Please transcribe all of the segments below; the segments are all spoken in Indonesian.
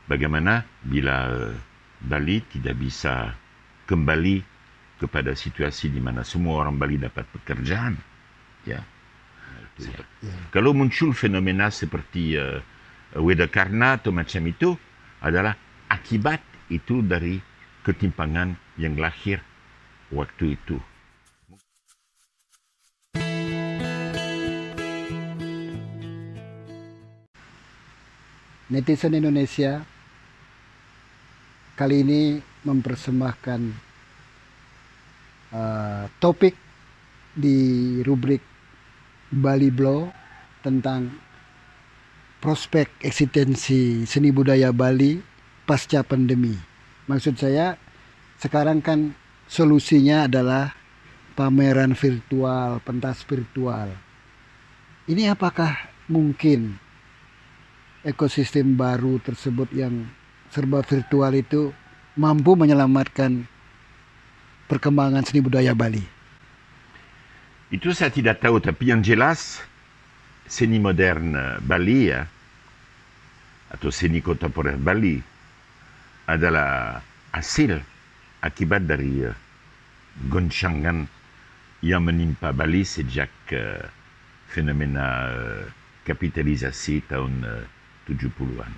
bagaimana bila Bali tidak bisa kembali kepada situasi di mana semua orang Bali dapat pekerjaan, ya. Itu, ya. Kalau muncul fenomena seperti Wedakarna atau macam itu, adalah akibat itu dari ketimpangan yang lahir waktu itu. Netizen Indonesia kali ini mempersembahkan topik di rubrik Bali Blow tentang prospek eksistensi seni budaya Bali pasca pandemi. Maksud saya, sekarang kan solusinya adalah pameran virtual, pentas virtual. Ini apakah mungkin ekosistem baru tersebut yang serba virtual itu mampu menyelamatkan perkembangan seni budaya Bali? Itu saya tidak tahu, tapi yang jelas seni modern Bali, ya, atau seni kontemporer Bali adalah hasil akibat dari goncangan yang menimpa Bali sejak fenomena kapitalisasi tahun 70-an.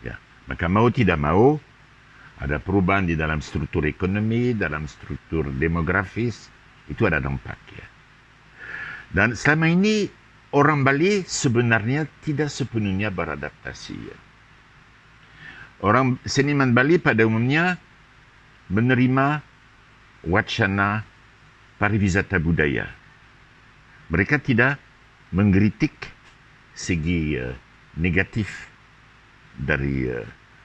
Ya, maka mau tidak mau ada perubahan di dalam struktur ekonomi, dalam struktur demografis, itu ada dampak, ya. Dan selama ini orang Bali sebenarnya tidak sepenuhnya beradaptasi, ya. Orang seniman Bali pada umumnya menerima wacana pariwisata budaya. Mereka tidak mengkritik segi negatif dari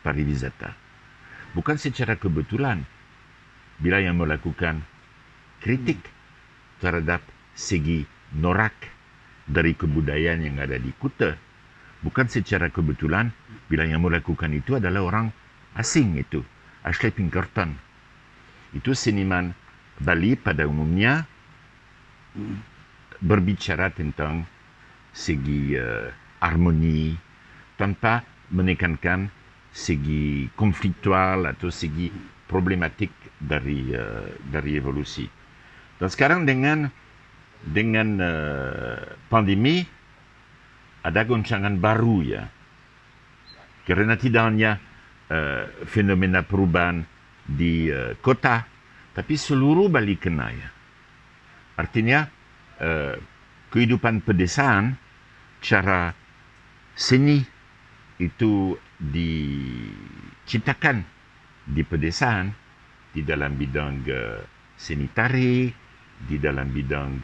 pariwisata. Bukan secara kebetulan bila yang melakukan kritik terhadap segi norak dari kebudayaan yang ada di Kuta, bukan secara kebetulan bila yang melakukan itu adalah orang asing, itu Ashley Pinkerton. Itu seniman Bali pada umumnya berbicara tentang segi harmoni tanpa menekankan segi konfliktual atau segi problematik dari evolusi. Dan sekarang dengan pandemi ada goncangan baru, ya, karena tidak hanya fenomena perubahan di kota, tapi seluruh Bali kena, ya. Artinya kehidupan pedesaan, cara seni itu diciptakan di pedesaan, di dalam bidang seni tari, di dalam bidang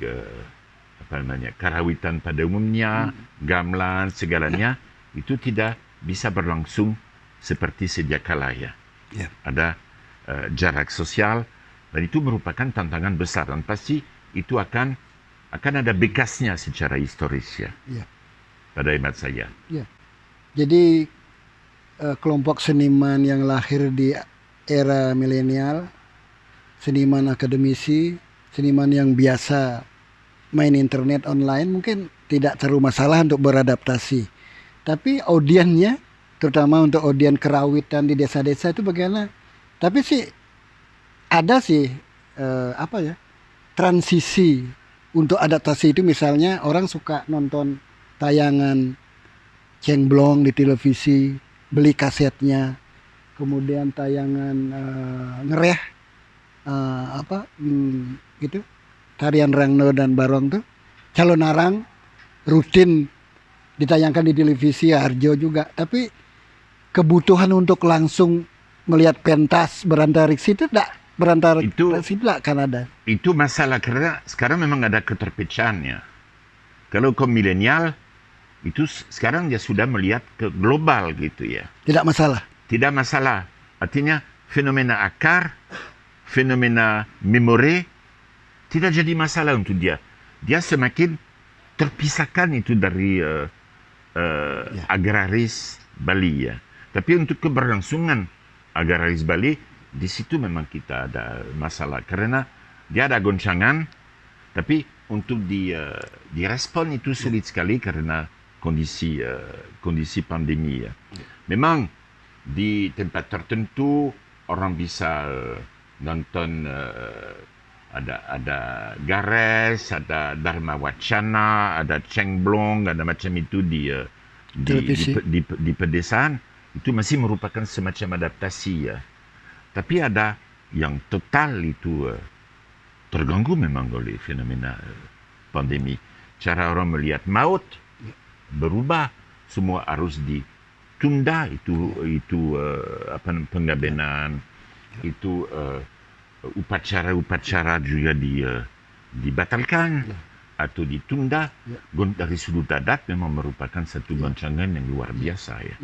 karawitan pada umumnya, gamelan, segalanya, itu tidak bisa berlangsung seperti sedia kala, ya. Yeah. Ada jarak sosial, dan itu merupakan tantangan besar, dan pasti itu akan ada bekasnya secara historis, ya. Yeah. Pada hemat saya. Yeah. Jadi kelompok seniman yang lahir di era milenial, seniman akademisi, seniman yang biasa main internet online mungkin tidak terlalu masalah untuk beradaptasi. Tapi audiennya, terutama untuk audien kerawitan di desa-desa itu bagaimana? Tapi sih ada sih transisi untuk adaptasi itu. Misalnya orang suka nonton tayangan cengblong di televisi, beli kasetnya, kemudian tayangan ngereh gitu, tarian Rangno dan Barong tuh, calon arang rutin ditayangkan di televisi, Harjo juga. Tapi kebutuhan untuk langsung melihat pentas berantariksi itu tidak kan ada. Itu masalah karena sekarang memang ada keterpecahannya. Kalau kaum milenial itu sekarang dia sudah melihat ke global, gitu, ya. Tidak masalah. Tidak masalah. Artinya fenomena akar, fenomena memori tidak jadi masalah untuk dia. Dia semakin terpisahkan itu dari agraris Bali, ya. Tapi untuk keberlangsungan agraris Bali, di situ memang kita ada masalah karena dia ada goncangan, tapi untuk direspon itu sulit sekali karena kondisi pandemi, ya. Memang di tempat tertentu orang bisa nonton ada Gares, ada Dharma Wacana, ada Cengblong, ada macam itu Televisi. di pedesaan. Itu masih merupakan semacam adaptasi ya. Tapi ada yang total itu terganggu memang oleh fenomena pandemi. Cara orang melihat maut berubah, semua harus ditunda, itu penggabenan, itu upacara juga dibatalkan atau ditunda. Dari sudut adat memang merupakan satu goncangan yang luar biasa ya.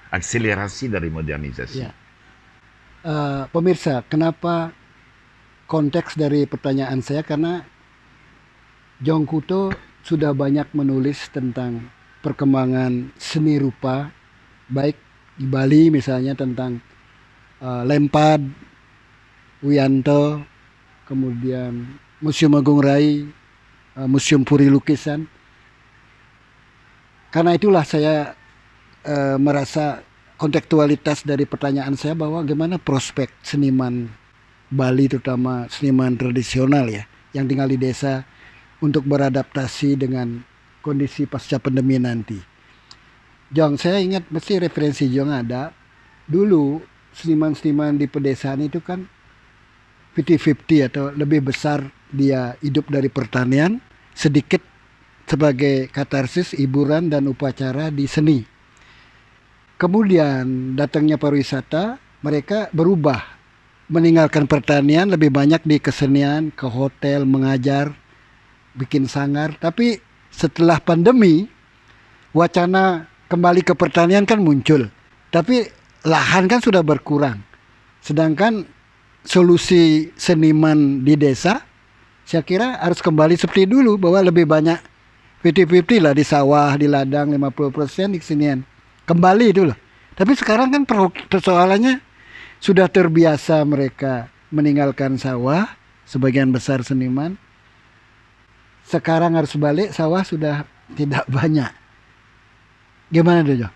Akselerasi dari modernisasi. Pemirsa, kenapa konteks dari pertanyaan saya, karena Jong Kuto sudah banyak menulis tentang perkembangan seni rupa, baik di Bali misalnya tentang Lempad, Wiyanto, kemudian Museum Agung Rai, Museum Puri Lukisan. Karena itulah saya merasa kontekstualitas dari pertanyaan saya bahwa bagaimana prospek seniman Bali, terutama seniman tradisional ya, yang tinggal di desa untuk beradaptasi dengan kondisi pasca pandemi nanti. Jong, saya ingat mesti referensi Jong ada. Dulu seniman-seniman di pedesaan itu kan 50-50 atau lebih besar dia hidup dari pertanian, sedikit sebagai katarsis, hiburan dan upacara di seni. Kemudian datangnya pariwisata, mereka berubah, meninggalkan pertanian, lebih banyak di kesenian, ke hotel, mengajar, bikin sanggar. Tapi setelah pandemi, wacana kembali ke pertanian kan muncul. Tapi lahan kan sudah berkurang. Sedangkan solusi seniman di desa, saya kira harus kembali seperti dulu, bahwa lebih banyak 50-50 lah di sawah, di ladang, 50% di kesenian. Kembali itu loh. Tapi sekarang kan persoalannya sudah terbiasa mereka meninggalkan sawah, sebagian besar seniman. Sekarang harus balik, sawah sudah tidak banyak. Gimana tuh, Jo?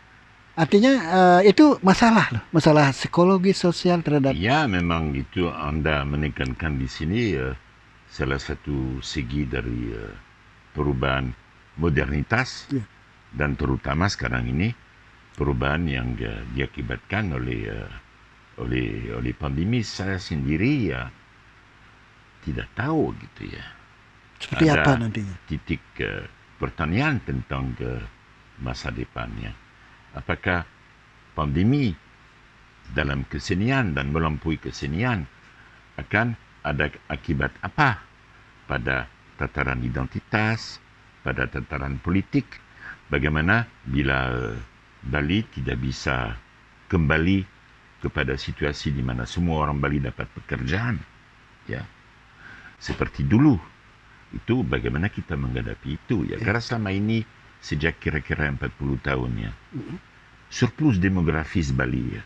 Artinya itu masalah loh, masalah psikologi sosial terhadap. Ya, memang itu Anda menekankan di sini salah satu segi dari perubahan modernitas dan terutama sekarang ini perubahan yang diakibatkan oleh pandemi. Saya sendiri ya tidak tahu gitu ya. Seperti ada apa nantinya? Titik pertanyaan tentang masa depannya. Apakah pandemi dalam kesenian dan melampaui kesenian akan ada akibat apa pada tataran identitas, pada tataran politik? Bagaimana bila Bali tidak bisa kembali kepada situasi di mana semua orang Bali dapat pekerjaan, ya, seperti dulu? Itu bagaimana kita menghadapi itu ya? Karena selama ini sejak kira-kira 40 tahun ya, surplus demografis Bali ya,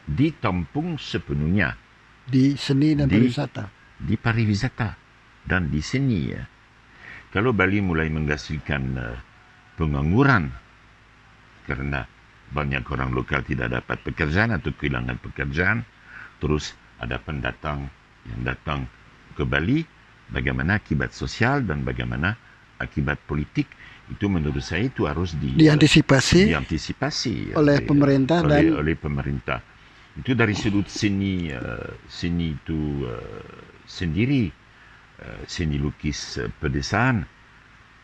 ditampung sepenuhnya di seni dan pariwisata. Di pariwisata dan di seni ya. Kalau Bali mulai menghasilkan pengangguran karena banyak orang lokal tidak dapat pekerjaan atau kehilangan pekerjaan, terus ada pendatang yang datang ke Bali, bagaimana akibat sosial dan bagaimana akibat politik, itu menurut saya itu harus diantisipasi oleh pemerintah oleh pemerintah. Itu dari sudut seni itu sendiri, seni lukis pedesaan.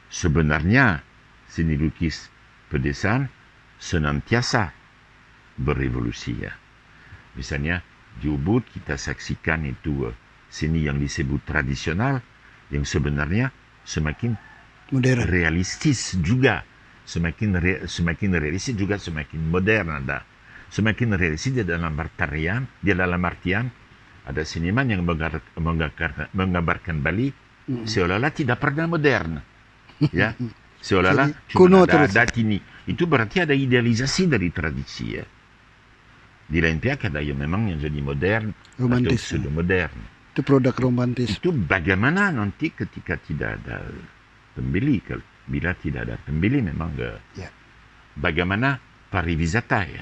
Sebenarnya seni lukis pedesaan senantiasa berevolusi ya. Misalnya di Ubud kita saksikan itu seni yang disebut tradisional yang sebenarnya semakin modern, realistis juga, semakin realistis juga, semakin modern ada. Semakin realistis di dalam artian ada seniman yang menggambarkan Bali seolah-olah tidak pernah modern. Ya, seolah-olah kuno ada terus. adat ini. Itu berarti ada idealisasi dari tradisi ya. Di lain pihak ada yang memang yang jadi modern, romantis, atau pseudo modern. Itu produk romantis. Itu bagaimana nanti ketika tidak ada pembeli, bila tidak ada pembeli memang bagaimana pariwisata ya.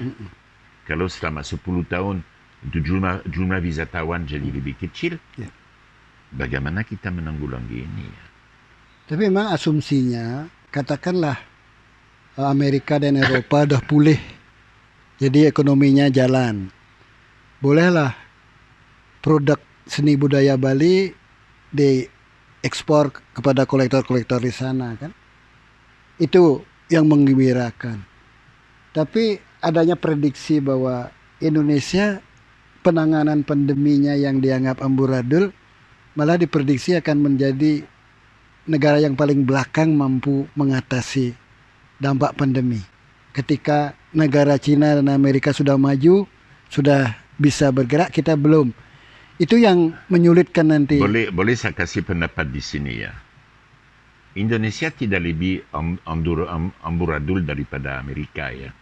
Kalau selama 10 tahun itu jumlah wisatawan jadi lebih kecil, Ya. bagaimana kita menanggulangi ini ya? Tapi memang asumsinya, katakanlah Amerika dan Eropa udah pulih, jadi ekonominya jalan. Bolehlah produk seni budaya Bali diekspor kepada kolektor-kolektor di sana kan. Itu yang menggembirakan. Tapi adanya prediksi bahwa Indonesia penanganan pandeminya yang dianggap amburadul malah diprediksi akan menjadi negara yang paling belakang mampu mengatasi dampak pandemi. Ketika negara Cina dan Amerika sudah maju, sudah bisa bergerak, kita belum. Itu yang menyulitkan nanti. Boleh saya kasih pendapat di sini ya. Indonesia tidak lebih amburadul daripada Amerika ya.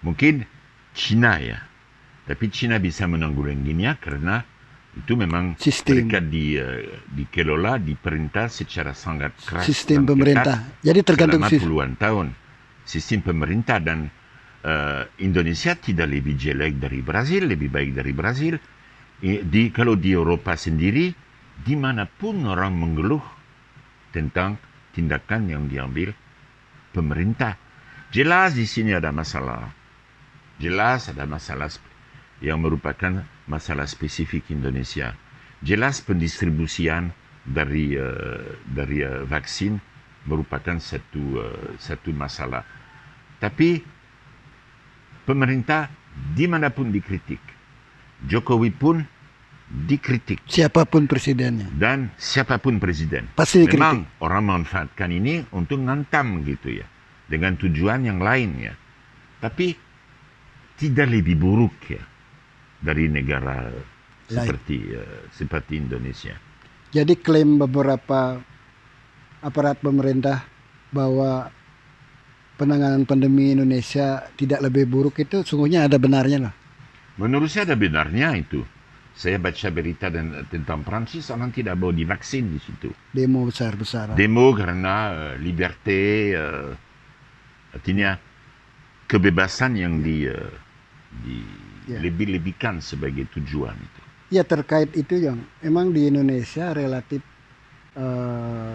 Mungkin Cina ya. Tapi Cina bisa menanggulanginya karena itu memang Sistem. mereka dikelola, diperintah secara sangat keras. Sistem dan pemerintah. ketat Jadi tergantung selama puluhan tahun. Sistem pemerintah dan Indonesia tidak lebih jelek dari Brazil, lebih baik dari Brazil. Kalau di Eropa sendiri, dimanapun orang mengeluh tentang tindakan yang diambil pemerintah. Jelas di sini ada masalah. Jelas ada masalah yang merupakan masalah spesifik Indonesia. Jelas pendistribusian dari vaksin merupakan satu masalah. Tapi pemerintah dimanapun dikritik. Jokowi pun dikritik. Siapapun presidennya. Dan siapapun presiden. Pasti dikritik. Memang orang memanfaatkan ini untuk ngantam gitu ya. Dengan tujuan yang lain ya. Tapi tidak lebih buruk ya dari negara seperti Indonesia. Jadi klaim beberapa aparat pemerintah bahwa penanganan pandemi Indonesia tidak lebih buruk itu sungguhnya ada benarnya lah. Menurut saya ada benarnya itu. Saya baca berita tentang Prancis, orang tidak mau divaksin di situ. Demo besar-besaran. Demo karena liberté, artinya kebebasan yang lebih-lebihkan sebagai tujuan itu. Ya terkait itu yang emang di Indonesia relatif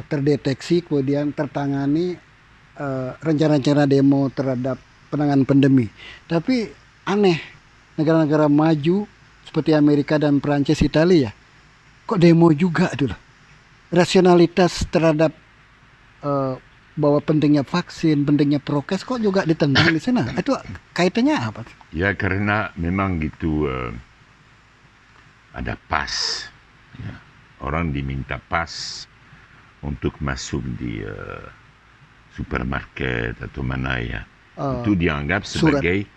terdeteksi kemudian tertangani rencana-rencana demo terhadap penanganan pandemi. Tapi aneh, negara-negara maju seperti Amerika dan Perancis, Italia, kok demo juga itu lah. Rasionalitas terhadap bahwa pentingnya vaksin, pentingnya prokes kok juga ditentang di sana. Itu kaitannya apa? Ya karena memang gitu ada pas. Ya. Orang diminta pas untuk masuk di supermarket atau mana ya. Itu dianggap sebagai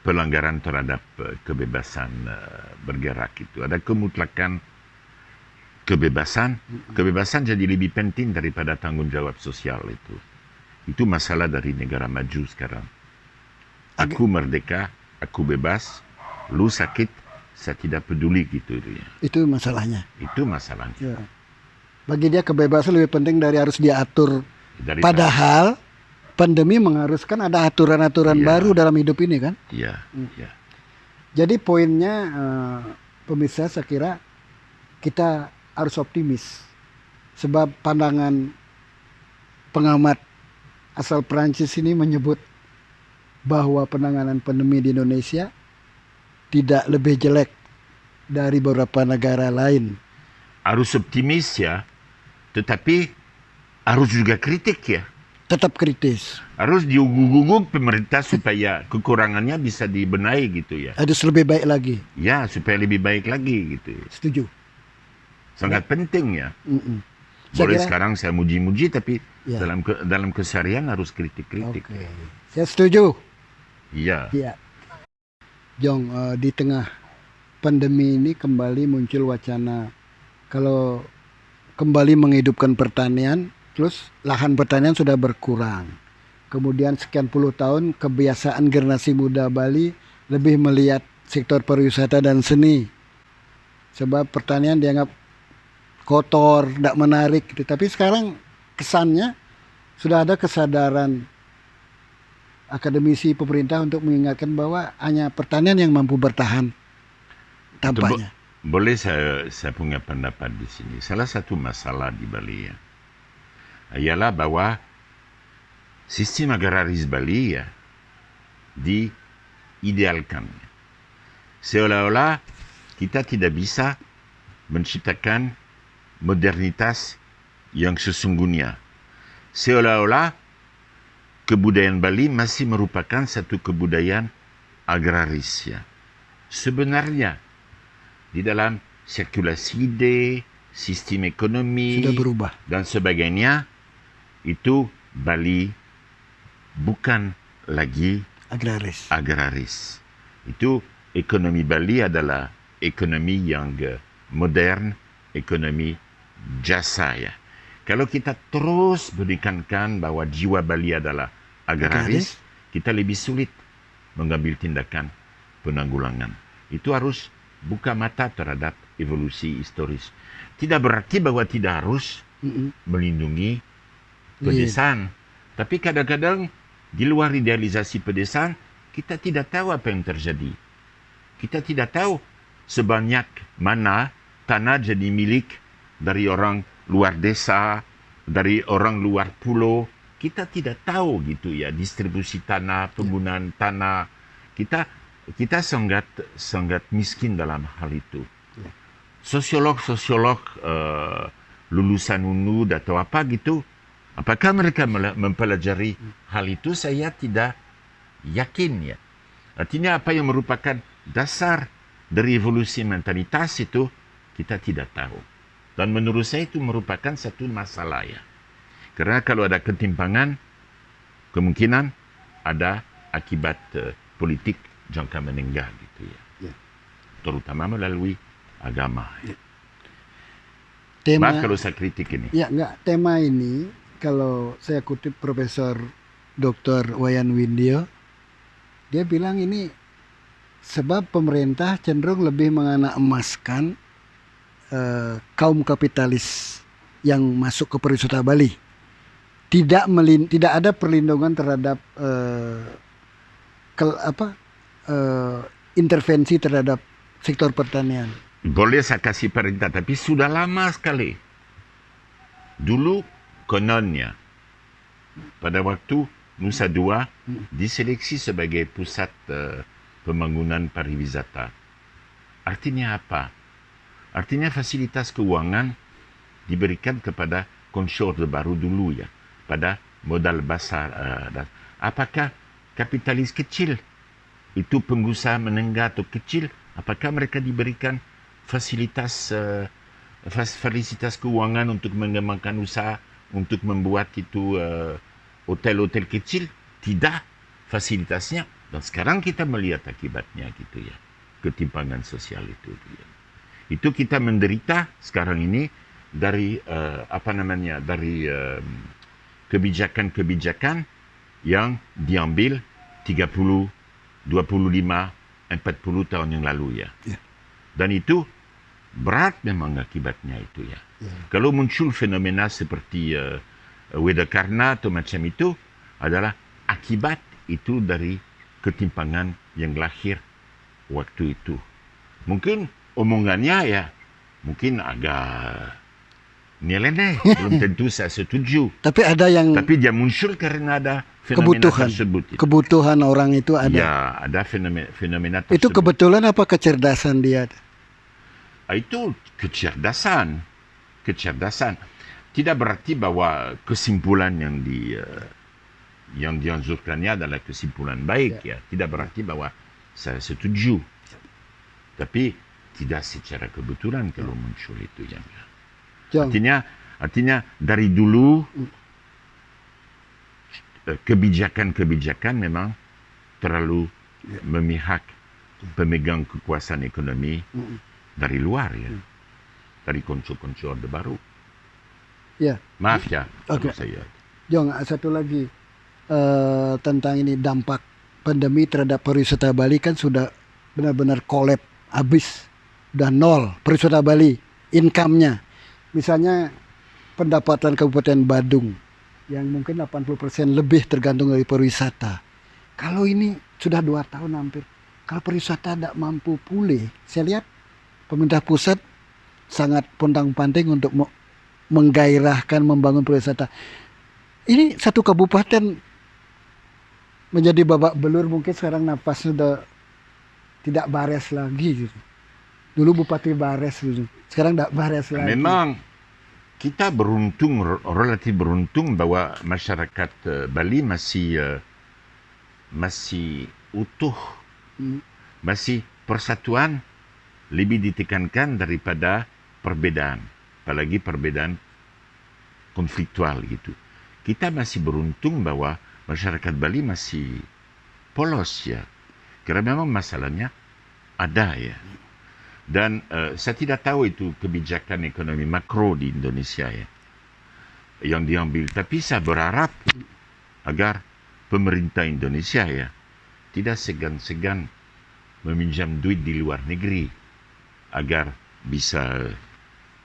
pelanggaran terhadap kebebasan bergerak itu. Ada kemutlakan kebebasan jadi lebih penting daripada tanggung jawab sosial itu. Itu masalah dari negara maju sekarang. Aku merdeka, aku bebas, lu sakit, saya tidak peduli gitu ya. Itu masalahnya. Itu masalahnya. Ya. Bagi dia kebebasan lebih penting dari harus diatur. Padahal pandemi mengharuskan ada aturan-aturan baru dalam hidup ini kan? Iya. Ya. Jadi poinnya pemirsa, saya kira kita harus optimis. Sebab pandangan pengamat asal Prancis ini menyebut bahwa penanganan pandemi di Indonesia tidak lebih jelek dari beberapa negara lain. Harus optimis ya, tetapi harus juga kritik ya. Tetap kritis. Harus diuguk-uguk pemerintah supaya kekurangannya bisa dibenahi gitu ya. Harus lebih baik lagi. Ya, supaya lebih baik lagi gitu. Setuju. Sangat penting ya. kira, Boleh sekarang saya muji-muji, tapi dalam keseharian harus kritik-kritik. Okay. Saya setuju. Iya. Ya. Jong, di tengah pandemi ini kembali muncul wacana kalau kembali menghidupkan pertanian, terus lahan pertanian sudah berkurang. Kemudian sekian puluh tahun kebiasaan generasi muda Bali lebih melihat sektor pariwisata dan seni. Sebab pertanian dianggap kotor, tidak menarik. Tapi sekarang kesannya sudah ada kesadaran akademisi pemerintah untuk mengingatkan bahwa hanya pertanian yang mampu bertahan tampaknya. Boleh saya punya pendapat di sini. Salah satu masalah di Bali ya, ialah bahwa sistem agraris Bali ya diidealkan. Seolah-olah kita tidak bisa menciptakan modernitas yang sesungguhnya. Seolah-olah kebudayaan Bali masih merupakan satu kebudayaan agraris ya. Sebenarnya di dalam sirkulasi ide, sistem ekonomi Sudah berubah. dan sebagainya, itu Bali bukan lagi agraris. Itu ekonomi Bali adalah ekonomi yang modern, ekonomi jasa ya. Kalau kita terus menekankan bahwa jiwa Bali adalah agraris, kita lebih sulit mengambil tindakan penanggulangan. Itu harus buka mata terhadap evolusi historis. Tidak berarti bahwa tidak harus melindungi pedesaan. Tapi kadang-kadang di luar idealisasi pedesaan, kita tidak tahu apa yang terjadi. Kita tidak tahu sebanyak mana tanah jadi milik dari orang luar desa, dari orang luar pulau. Kita tidak tahu gitu ya, distribusi tanah, penggunaan tanah. Kita sangat miskin dalam hal itu. Sosiolog lulusan UNUD atau apa gitu, apakah mereka mempelajari hal itu? Saya tidak yakin ya. Artinya apa yang merupakan dasar dari evolusi mentalitas itu kita tidak tahu. Dan menurut saya itu merupakan satu masalah ya. Karena kalau ada ketimpangan, kemungkinan ada akibat politik jangka menengah gitu ya. Terutama melalui agama. Maaf kalau saya kritik ini. Ya, tema ini kalau saya kutip Profesor Dr. Wayan Windio, dia bilang ini sebab pemerintah cenderung lebih menganak emaskan kaum kapitalis yang masuk ke pariwisata Bali. Tidak ada perlindungan terhadap intervensi terhadap sektor pertanian. Boleh saya kasih perintah, tapi sudah lama sekali. Dulu kononnya, pada waktu Nusa Dua diseleksi sebagai pusat pembangunan pariwisata. Artinya apa? Artinya fasilitas keuangan diberikan kepada konsorsium baru dulu ya, pada modal besar. Apakah kapitalis kecil itu pengusaha menengah atau kecil, apakah mereka diberikan fasilitas keuangan untuk mengembangkan usaha, untuk membuat itu hotel-hotel kecil? Tidak fasilitasnya. Dan sekarang kita melihat akibatnya gitu ya, ketimpangan sosial itu. Ya. Itu kita menderita sekarang ini dari dari kebijakan-kebijakan yang diambil 30, 25, 40 tahun yang lalu ya. Dan itu berat memang akibatnya itu ya. Kalau muncul fenomena seperti Wedakarna atau macam itu, adalah akibat itu dari ketimpangan yang lahir waktu itu. Mungkin omongannya ya, mungkin agak nyeleneh, belum tentu saya setuju. Tapi dia muncul karena ada fenomena tersebut. Kebutuhan orang itu ada. Ya, ada fenomena tersebut. Itu kebetulan apa kecerdasan dia? Itu kecerdasan. Tidak berarti bahwa kesimpulan yang dianjurkannya adalah kesimpulan baik ya. Tidak berarti bahwa saya setuju. Tapi tidak secara kebetulan kalau muncul itu yang. Artinya dari dulu kebijakan memang terlalu memihak pemegang kekuasaan ekonomi dari luar ya, dari konco-konco Orde Baru. Ya. Maaf ya. Oke. Saya. Jong, satu lagi tentang ini dampak pandemi terhadap pariwisata Bali kan sudah benar-benar kolab, habis, udah nol pariwisata Bali, income-nya. Misalnya pendapatan Kabupaten Badung yang mungkin 80% lebih tergantung dari pariwisata. Kalau ini sudah 2 tahun hampir, kalau pariwisata tidak mampu pulih, saya lihat pemerintah pusat sangat pontang-panting untuk menggairahkan membangun pariwisata. Ini satu kabupaten menjadi babak belur, mungkin sekarang napas sudah tidak bares lagi gitu. Dulu Bupati bares gitu, sekarang tidak bares lagi. Memang kita beruntung, relatif beruntung bahwa masyarakat Bali masih utuh, masih persatuan lebih ditekankan daripada perbedaan, apalagi perbedaan konfliktual gitu. Kita masih beruntung bahwa masyarakat Bali masih polos ya, karena memang masalahnya ada ya. Dan saya tidak tahu itu kebijakan ekonomi makro di Indonesia ya yang diambil, tapi saya berharap agar pemerintah Indonesia ya tidak segan-segan meminjam duit di luar negeri agar bisa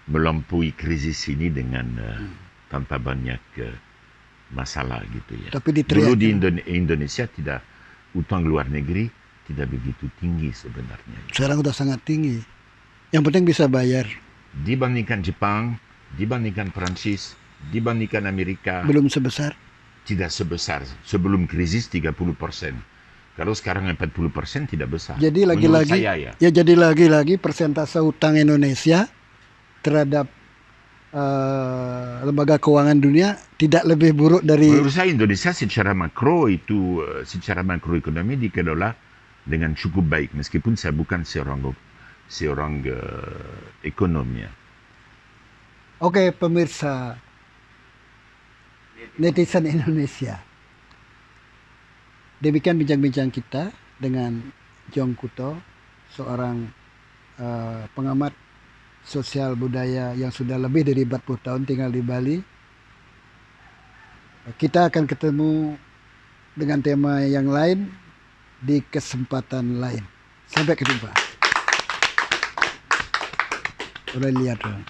melampaui krisis ini dengan tanpa banyak masalah gitu ya. Tapi Dulu di Indonesia tidak, utang luar negeri tidak begitu tinggi sebenarnya. Sekarang udah sangat tinggi. Yang penting bisa bayar. Dibandingkan Jepang, dibandingkan Prancis, dibandingkan Amerika, Belum sebesar. tidak sebesar sebelum krisis 30%. Kalau sekarang 40% tidak besar. Jadi lagi-lagi jadi lagi-lagi persentase utang Indonesia terhadap lembaga keuangan dunia tidak lebih buruk dari. Menurut saya Indonesia secara makro itu, secara makroekonomi dikelola dengan cukup baik, meskipun saya bukan seorang ekonom ya. Oke, pemirsa netizen Indonesia, demikian bincang-bincang kita dengan Jong Kuto, seorang pengamat sosial budaya yang sudah lebih dari 40 tahun tinggal di Bali. Kita akan ketemu dengan tema yang lain di kesempatan lain. Sampai ketemu. Udah lihat dong.